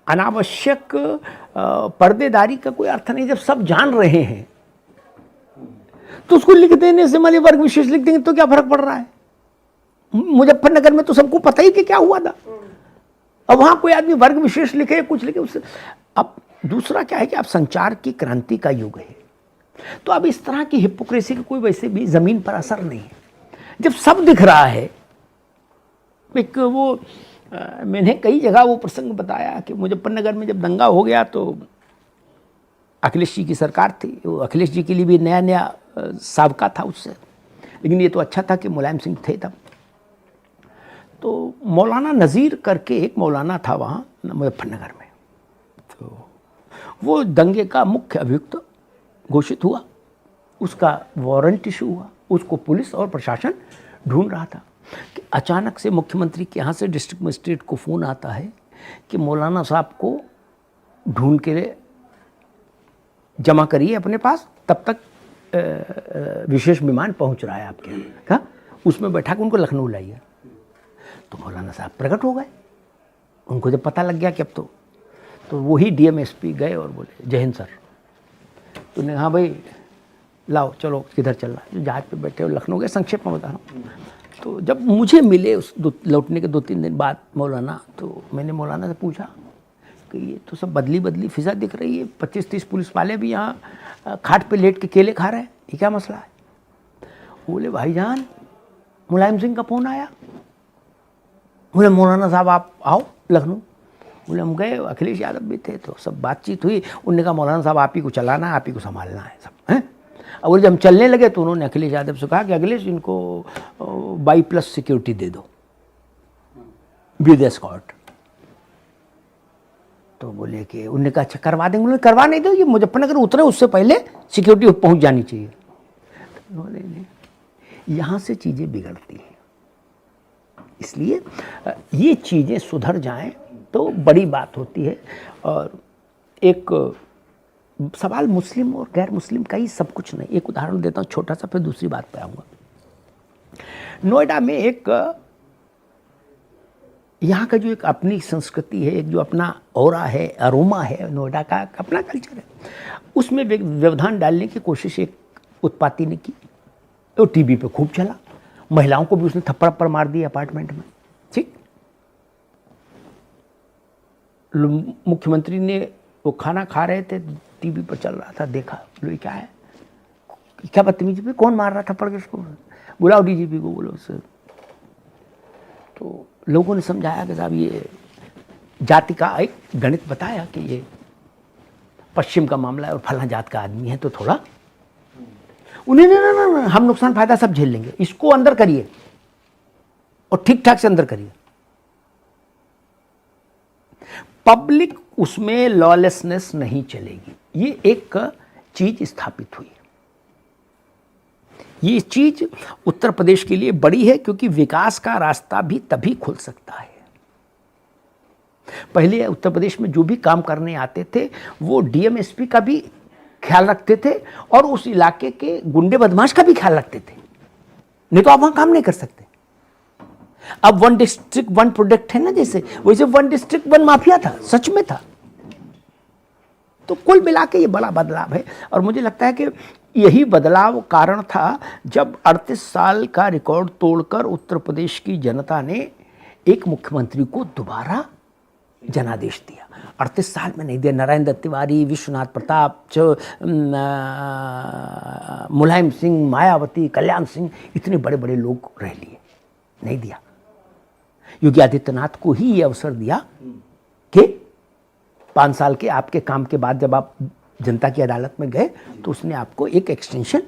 अनावश्यक पर्देदारी का कोई अर्थ नहीं। जब सब जान रहे हैं तो उसको लिख देने से मान वर्ग विशेष लिख देंगे तो क्या फर्क पड़ रहा है। मुजफ्फरनगर में तो सबको पता ही कि क्या हुआ था। अब वहां कोई आदमी वर्ग विशेष लिखे कुछ लिखे उससे। अब दूसरा क्या है कि अब संचार की क्रांति का युग है, तो अब इस तरह की हिपोक्रेसी का कोई वैसे भी जमीन पर असर नहीं है। जब सब दिख रहा है, एक वो मैंने कई जगह वो प्रसंग बताया कि मुजफ्फरनगर में जब दंगा हो गया तो अखिलेश जी की सरकार थी, वो अखिलेश जी के लिए भी नया नया साबका था उससे, लेकिन ये तो अच्छा था कि मुलायम सिंह थे तब। तो मौलाना नज़ीर करके एक मौलाना था वहाँ मुजफ्फरनगर में, तो वो दंगे का मुख्य अभियुक्त घोषित हुआ, उसका वारंट इशू हुआ, उसको पुलिस और प्रशासन ढूंढ रहा था कि अचानक से मुख्यमंत्री के यहाँ से डिस्ट्रिक्ट मजिस्ट्रेट को फ़ोन आता है कि मौलाना साहब को ढूंढ के जमा करिए अपने पास, तब तक विशेष विमान पहुँच रहा है आपके यहाँ। कहा उसमें बैठा के उनको लखनऊ लाइए। तो मौलाना साहब प्रकट हो गए, उनको जब पता लग गया कि अब तो वही डीएमएसपी गए और बोले जय हिंद सर। तो ने हाँ भाई लाओ चलो किधर चल रहा है, जो जहाज पे बैठे हो लखनऊ गए, संक्षेप में बता रहा हूँ। तो जब मुझे मिले उस लौटने के 2-3 दिन बाद मौलाना, तो मैंने मौलाना से पूछा कि ये तो सब बदली फिजा दिख रही है, 25-30 पुलिस वाले भी यहाँ खाट पे लेट के केले खा रहे हैं, ये क्या मसला है। बोले भाईजान मुलायम सिंह का फ़ोन आया, बोले मौलाना साहब आप आओ लखनऊ। बोले हम गए, अखिलेश यादव भी थे, तो सब बातचीत हुई। उन्होंने कहा मौलाना साहब आप ही को चलाना है, आप ही को संभालना है सब, हैं। अब बोले जब हम चलने लगे तो उन्होंने अखिलेश यादव से कहा कि अखिलेश इनको 22+ सिक्योरिटी दे दो विद एस्कॉर्ट। तो बोले कि उन्होंने कहा अच्छा करवा देंगे। उन्होंने करवा नहीं दो, ये मुजफ्फरनगर उतरे उससे पहले सिक्योरिटी पहुंच जानी चाहिए। तो बोले नहीं, यहाँ से चीज़ें बिगड़ती हैं, इसलिए ये चीज़ें सुधर जाएं तो बड़ी बात होती है। और एक सवाल मुस्लिम और गैर मुस्लिम का ही सब कुछ नहीं। एक उदाहरण देता हूँ छोटा सा, फिर दूसरी बात पे आऊँगा। नोएडा में एक यहाँ का जो एक अपनी संस्कृति है, एक जो अपना ऑरा है, अरोमा है, नोएडा का अपना कल्चर है, उसमें व्यवधान डालने की कोशिश एक उत्पाती ने की, तो टीवी पे खूब चला। महिलाओं को भी उसने थप्पड़ मार दिया अपार्टमेंट में। ठीक, मुख्यमंत्री ने वो खाना खा रहे थे, टीवी पर चल रहा था, देखा, बोले क्या है, क्या बदतमीजी पे, कौन मार रहा थप्पड़ किसको, बुलाओ डीजीपी को बोलो उससे। तो लोगों ने समझाया कि साहब ये जाति का एक गणित बताया कि ये पश्चिम का मामला है और फला जात का आदमी है, तो थोड़ा उन्हें ना हम नुकसान फायदा सब झेल लेंगे, इसको अंदर करिए और ठीक ठाक से अंदर करिए। पब्लिक उसमें लॉलेसनेस नहीं चलेगी, ये एक चीज स्थापित हुई है। ये चीज उत्तर प्रदेश के लिए बड़ी है, क्योंकि विकास का रास्ता भी तभी खुल सकता है। पहले उत्तर प्रदेश में जो भी काम करने आते थे वो डीएमएसपी का भी ख्याल रखते थे और उस इलाके के गुंडे बदमाश का भी ख्याल रखते थे, नहीं तो आप वहां काम नहीं कर सकते। अब 1 डिस्ट्रिक्ट 1 प्रोडक्ट है ना, जैसे वैसे 1 डिस्ट्रिक्ट 1 माफिया था, सच में था। तो कुल मिला के ये बड़ा बदलाव है, और मुझे लगता है कि यही बदलाव कारण था जब 38 साल का रिकॉर्ड तोड़कर उत्तर प्रदेश की जनता ने एक मुख्यमंत्री को दोबारा जनादेश दिया। 38 साल में नहीं दिया। नारायण दत्त तिवारी, विश्वनाथ प्रताप, मुलायम सिंह, मायावती, कल्याण सिंह, इतने बड़े बड़े लोग रह लिए, नहीं दिया। योगी आदित्यनाथ को ही ये अवसर दिया कि 5 साल के आपके काम के बाद जब आप जनता की अदालत में गए तो उसने आपको एक एक्सटेंशन